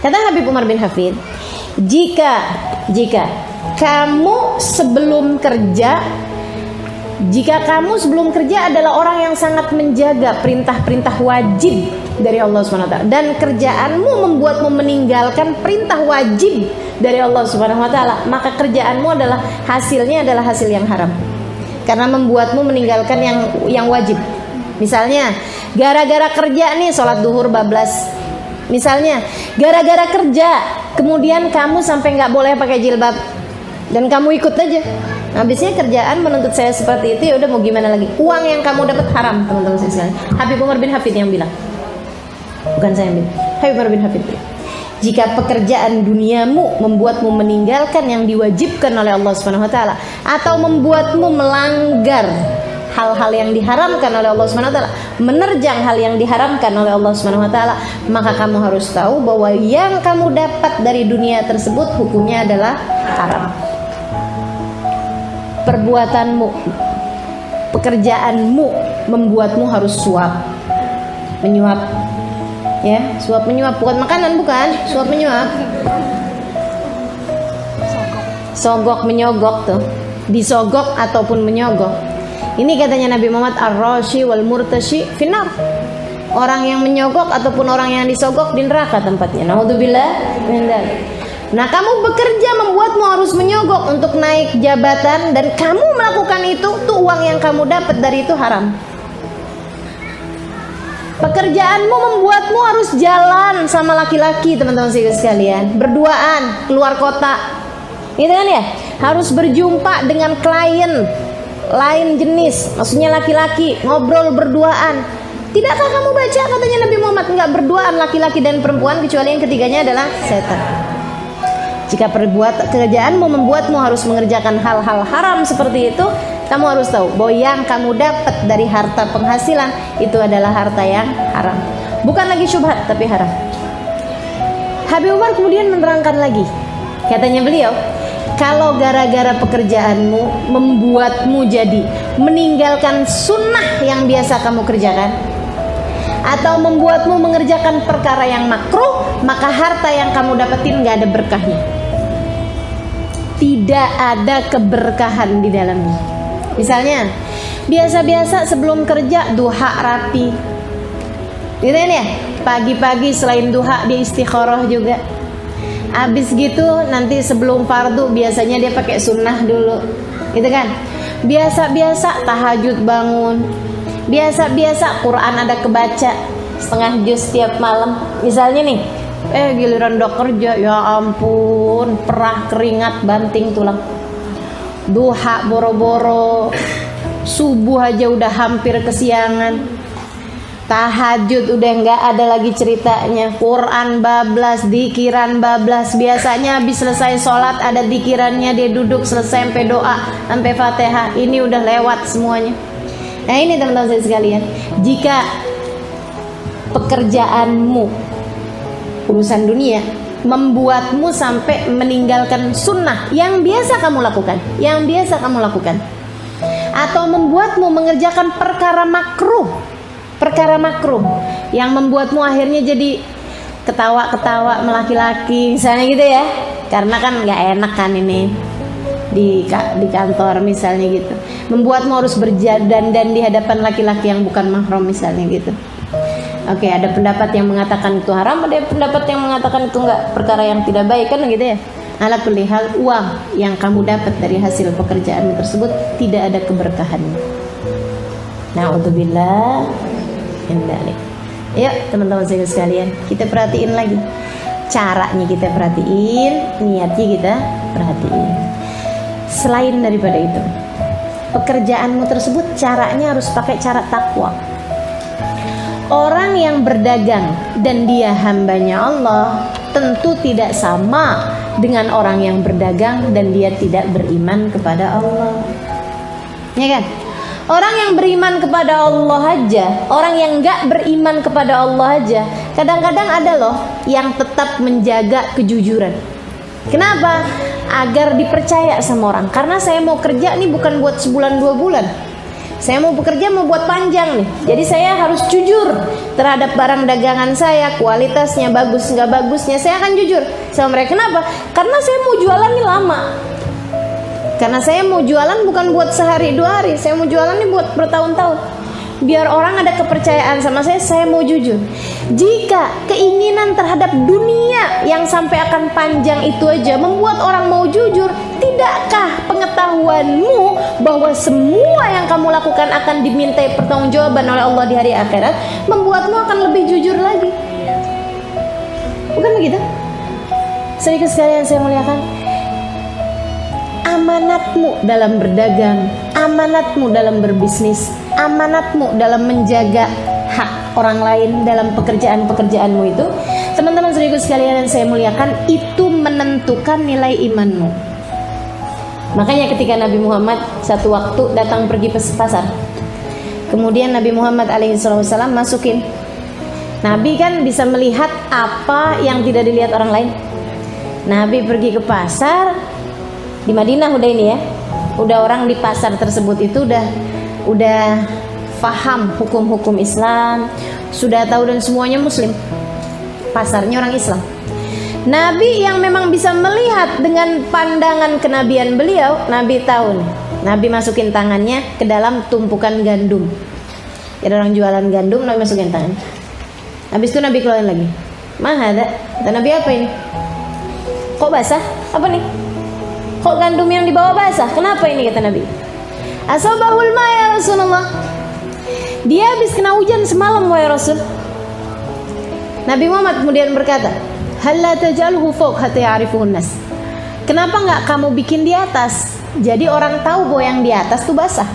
Kata Habib Umar bin Hafid, jika kamu sebelum kerja adalah orang yang sangat menjaga perintah-perintah wajib dari Allah SWT, dan kerjaanmu membuatmu meninggalkan perintah wajib dari Allah SWT, maka kerjaanmu adalah hasilnya adalah hasil yang haram, karena membuatmu meninggalkan yang wajib. Misalnya gara-gara kerja nih sholat duhur bablas, misalnya gara-gara kerja kemudian kamu sampai nggak boleh pakai jilbab dan kamu ikut aja. Habisnya kerjaan menuntut saya seperti itu, ya udah mau gimana lagi? Uang yang kamu dapat haram, teman-teman sekalian. Habib Umar bin Hafid yang bilang, bukan saya yang bilang. Habib Umar bin Hafid bilang, jika pekerjaan duniamu membuatmu meninggalkan yang diwajibkan oleh Allah SWT, atau membuatmu melanggar hal-hal yang diharamkan oleh Allah SWT, menerjang hal yang diharamkan oleh Allah SWT, maka kamu harus tahu bahwa yang kamu dapat dari dunia tersebut hukumnya adalah haram. Perbuatanmu, pekerjaanmu membuatmu harus suap menyuap, ya, suap menyuap, bukan makanan, bukan, suap menyuap, sogok menyogok tuh, disogok ataupun menyogok. Ini katanya Nabi Muhammad, ar-rashi wal murtashi finnar, orang yang menyogok ataupun orang yang disogok di neraka tempatnya. Naudzubillah min dzalik. Nah, kamu bekerja membuatmu harus menyogok untuk naik jabatan, dan kamu melakukan itu, tuh uang yang kamu dapat dari itu haram. Pekerjaanmu membuatmu harus jalan sama laki-laki, teman-teman sekalian, berduaan keluar kota, gitu kan ya? Harus berjumpa dengan klien lain jenis, maksudnya laki-laki, ngobrol berduaan. Tidakkah kamu baca katanya Nabi Muhammad, enggak berduaan laki-laki dan perempuan kecuali yang ketiganya adalah setan. Jika kerjaanmu membuatmu harus mengerjakan hal-hal haram seperti itu, kamu harus tahu bahwa yang kamu dapat dari harta penghasilan itu adalah harta yang haram. Bukan lagi syubhat, tapi haram. Habib Umar kemudian menerangkan lagi. Katanya beliau, kalau gara-gara pekerjaanmu membuatmu jadi meninggalkan sunnah yang biasa kamu kerjakan, atau membuatmu mengerjakan perkara yang makruh, maka harta yang kamu dapetin gak ada berkahnya. Tidak ada keberkahan di dalamnya. Misalnya, biasa-biasa sebelum kerja duha rapi, gitu kan ya? Pagi-pagi selain duha dia istikharah juga. Abis gitu nanti sebelum fardu biasanya dia pakai sunnah dulu, gitu kan? Biasa-biasa tahajud bangun, biasa-biasa Quran ada kebaca setengah juz tiap malam. Misalnya nih, giliran udah kerja, ya ampun, perah keringat banting tulang. Duha boro-boro, subuh aja udah hampir kesiangan. Tahajud udah nggak ada lagi ceritanya. Quran bablas, dikiran bablas. Biasanya habis selesai sholat ada dikirannya, dia duduk selesai sampai doa, sampai Fatihah. Ini udah lewat semuanya. Nah ini teman-teman saya sekalian, jika pekerjaanmu urusan dunia membuatmu sampai meninggalkan sunnah yang biasa kamu lakukan, atau membuatmu mengerjakan perkara makruh yang membuatmu akhirnya jadi ketawa-ketawa melaki-laki misalnya gitu ya, karena kan nggak enak kan ini di kantor misalnya gitu, membuatmu harus berdandan di hadapan laki-laki yang bukan mahram misalnya gitu. Oke, ada pendapat yang mengatakan itu haram, ada pendapat yang mengatakan itu enggak, perkara yang tidak baik kan gitu ya. Ala kulli hal, uang yang kamu dapat dari hasil pekerjaan tersebut tidak ada keberkahannya. Na'udzubillah min dzalik. Yuk teman-teman sekalian, kita perhatiin lagi. Caranya kita perhatiin, niatnya kita perhatiin. Selain daripada itu, pekerjaanmu tersebut caranya harus pakai cara takwa. Orang yang berdagang dan dia hambanya Allah tentu tidak sama dengan orang yang berdagang dan dia tidak beriman kepada Allah, ya kan? Orang yang beriman kepada Allah aja, orang yang enggak beriman kepada Allah aja, kadang-kadang ada loh yang tetap menjaga kejujuran. Kenapa? Agar dipercaya sama orang. Karena saya mau kerja nih bukan buat sebulan 2 bulan. Saya mau bekerja, mau buat panjang nih. Jadi saya harus jujur terhadap barang dagangan saya, kualitasnya bagus nggak bagusnya. Saya akan jujur sama mereka. Kenapa? Karena saya mau jualan nih lama. Karena saya mau jualan bukan buat sehari dua hari. Saya mau jualan nih buat bertahun-tahun. Biar orang ada kepercayaan sama saya mau jujur. Jika keinginan terhadap dunia yang sampai akan panjang itu aja membuat orang mau jujur, tidakkah pengetahuanmu bahwa semua yang kamu lakukan akan dimintai pertanggungjawaban oleh Allah di hari akhirat, membuatmu akan lebih jujur lagi? Bukan begitu? Sedikit sekali yang saya muliakan, amanatmu dalam berdagang, amanatmu dalam berbisnis, amanatmu dalam menjaga hak orang lain dalam pekerjaan-pekerjaanmu itu, teman-teman saudaraku sekalian yang saya muliakan, itu menentukan nilai imanmu. Makanya ketika Nabi Muhammad satu waktu datang pergi ke pasar, kemudian Nabi Muhammad alaihissalam masukin. Nabi kan bisa melihat apa yang tidak dilihat orang lain. Nabi pergi ke pasar di Madinah, udah ini ya, udah orang di pasar tersebut itu udah faham hukum-hukum Islam, sudah tahu dan semuanya muslim. Pasarnya orang Islam. Nabi yang memang bisa melihat dengan pandangan kenabian beliau, Nabi tahu nih. Nabi masukin tangannya ke dalam tumpukan gandum. Ada orang jualan gandum, Nabi masukin tangan. Habis itu Nabi keluarin lagi. Mahada, kata Nabi, apa ini? Kok basah? Apa nih? Kok gandum yang dibawa basah? Kenapa ini, kata Nabi? Asabahul ma ya Rasulullah. Dia habis kena hujan semalam wahai Rasul. Nabi Muhammad kemudian berkata, halla tajalhu fawq hatta ya'rifuhun nas. Kenapa enggak kamu bikin di atas? Jadi orang tahu bahwa yang di atas tuh basah.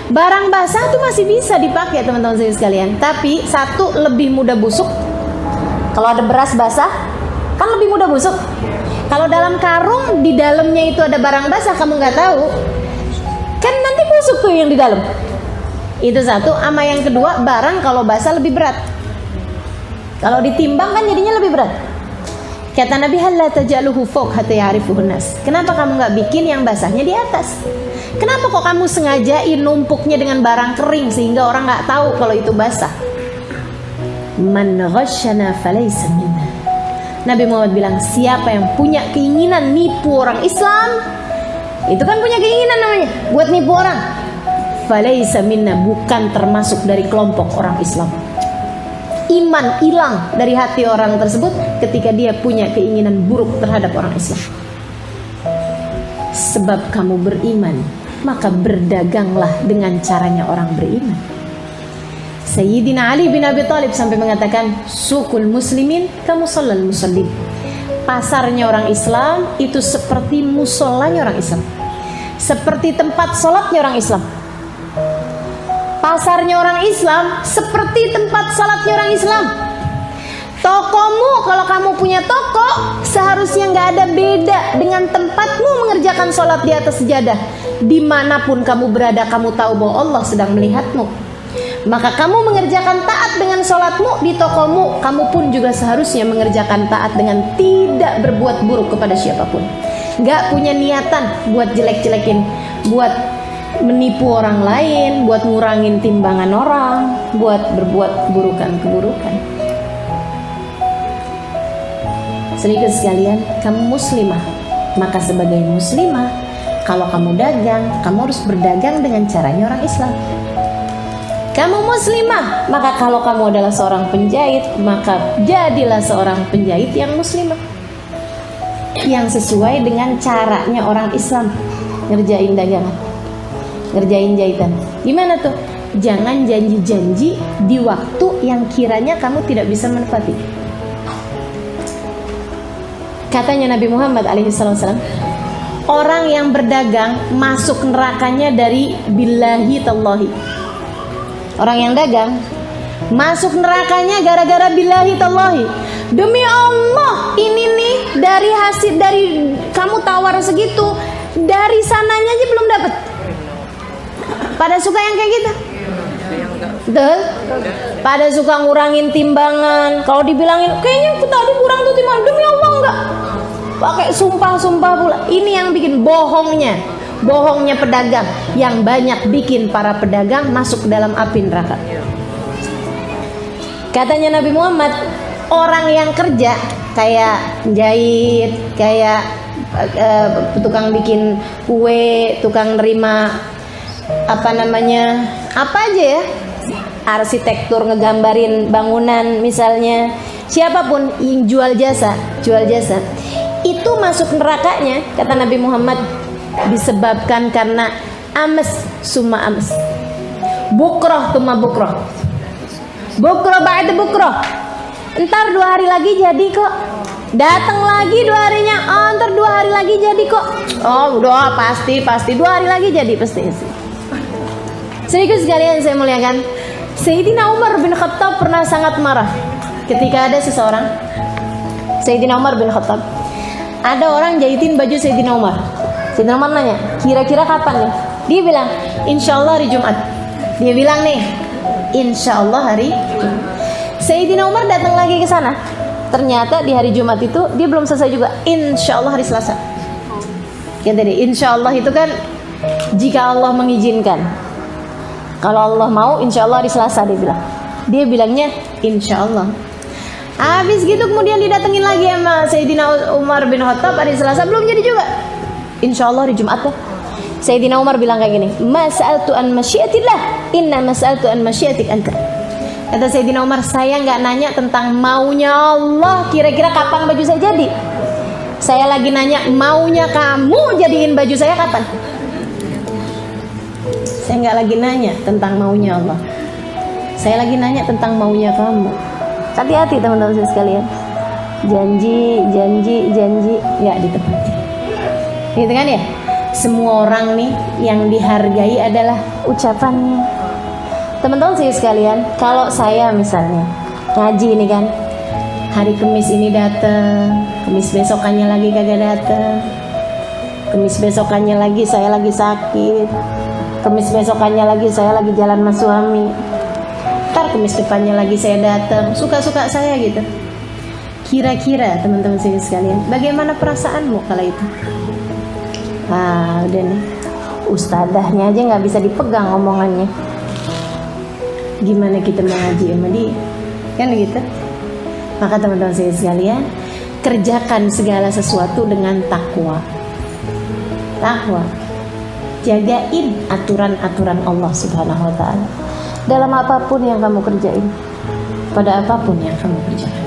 Barang basah tuh masih bisa dipakai teman-teman sekalian, tapi satu lebih mudah busuk. Kalau ada beras basah kan lebih mudah busuk. Kalau dalam karung di dalamnya itu ada barang basah, kamu nggak tahu, kan nanti busuk tuh yang di dalam. Itu satu. Ama yang kedua, barang kalau basah lebih berat. Kalau ditimbang kan jadinya lebih berat. Kata Nabi, halla tajaluhu fawq hatta ya'rifuhun nas. Kenapa kamu nggak bikin yang basahnya di atas? Kenapa kok kamu sengajain numpuknya dengan barang kering sehingga orang nggak tahu kalau itu basah? Man ghasyana falaysa minna. Nabi Muhammad bilang, siapa yang punya keinginan nipu orang Islam, itu kan punya keinginan namanya buat nipu orang, falaysa minna, bukan termasuk dari kelompok orang Islam. Iman hilang dari hati orang tersebut ketika dia punya keinginan buruk terhadap orang Islam. Sebab kamu beriman, maka berdaganglah dengan caranya orang beriman. Sayyidina Ali bin Abi Thalib sampai mengatakan, sukul muslimin kamusallal musallin. Pasarnya orang Islam itu seperti musolanya orang Islam, seperti tempat sholatnya orang Islam. Pasarnya orang Islam seperti tempat salatnya orang Islam. Tokomu, kalau kamu punya toko, seharusnya nggak ada beda dengan tempatmu mengerjakan sholat di atas sejadah. Dimanapun kamu berada, kamu tahu bahwa Allah sedang melihatmu. Maka kamu mengerjakan taat dengan sholatmu di tokomu, kamu pun juga seharusnya mengerjakan taat dengan tidak berbuat buruk kepada siapapun. Nggak punya niatan buat jelek-jelekin, buat menipu orang lain, buat ngurangin timbangan orang, buat berbuat keburukan. Sedikit sekalian, kamu muslimah, maka sebagai muslimah, kalau kamu dagang, kamu harus berdagang dengan caranya orang Islam. Kamu muslimah, maka kalau kamu adalah seorang penjahit, maka jadilah seorang penjahit yang muslimah, yang sesuai dengan caranya orang Islam ngerjain dagangan, ngerjain jahitan. Gimana tuh? Jangan janji-janji di waktu yang kiranya kamu tidak bisa menepati. Katanya Nabi Muhammad alaihissalam, orang yang berdagang masuk nerakanya dari billahi tallahi. Orang yang dagang masuk nerakanya gara-gara billahi tallahi. Demi Allah, ini nih dari hasil dari kamu tawar segitu, dari sananya aja belum dapat. Pada suka yang kayak gitu? Betul? Pada suka ngurangin timbangan. Kalau dibilangin, kayaknya tadi kurang tuh timbangan. Demi Allah enggak. Pakai sumpah-sumpah pula. Ini yang bikin bohongnya. bohongnya pedagang yang banyak bikin para pedagang masuk dalam api neraka. Katanya Nabi Muhammad, orang yang kerja kayak jahit, kayak tukang bikin kue, tukang nerima apa aja ya, arsitektur, ngegambarin bangunan misalnya, siapapun yang jual jasa itu masuk nerakanya, kata Nabi Muhammad, disebabkan karena ames summa ames, bukroh tuma bukroh ba'da bukroh. Entar 2 hari lagi jadi kok, datang lagi 2 harinya, ntar 2 hari lagi jadi kok, udah pasti 2 hari lagi jadi pasti. Sedikit sekalian saya muliakan, Sayyidina Umar bin Khattab pernah sangat marah ketika ada seseorang, Sayyidina Umar bin Khattab, ada orang jahitin baju Sayyidina Umar. Sayyidina Umar nanya, kira-kira kapan nih? Dia bilang, insyaallah hari Jumat. Dia bilang nih, insyaallah hari Jumat. Sayyidina Umar datang lagi ke sana. Ternyata di hari Jumat itu dia belum selesai juga. Insyaallah hari Selasa. Kata dia, insyaallah itu kan jika Allah mengizinkan. Kalau Allah mau, insyaallah hari Selasa, dia bilang. Dia bilangnya insyaallah. Habis gitu kemudian didatengin lagi sama Sayyidina Umar bin Khattab hari Selasa, belum jadi juga. Insyaallah hari Jumat lah. Sayyidina Umar bilang kayak gini, mas'altu an masyiatillah, inna mas'altu an masyiatik anta. Kata Sayyidina Umar, saya nggak nanya tentang maunya Allah, kira-kira kapan baju saya jadi. Saya lagi nanya maunya kamu jadiin baju saya kapan. Saya nggak lagi nanya tentang maunya Allah, saya lagi nanya tentang maunya kamu. Hati-hati teman-teman sekalian, janji nggak ditepati, gitu kan ya. Semua orang nih yang dihargai adalah ucapannya. Teman-teman sekalian, kalau saya misalnya ngaji ini kan, hari Kamis ini datang, Kamis besokannya lagi kagak datang, Kamis besokannya lagi saya lagi sakit, Kamis besokannya lagi saya lagi jalan sama suami, ntar Kamis depannya lagi saya datang, suka-suka saya gitu. Kira-kira teman-teman sekalian, bagaimana perasaanmu kala itu? Udah nih, ustadahnya aja nggak bisa dipegang omongannya, gimana kita mengaji sama dia, kan gitu. Maka teman-teman sekalian, kerjakan segala sesuatu dengan takwa. Jagain aturan-aturan Allah Subhanahu wa ta'ala dalam apapun yang kamu kerjain, pada apapun yang kamu kerjakan.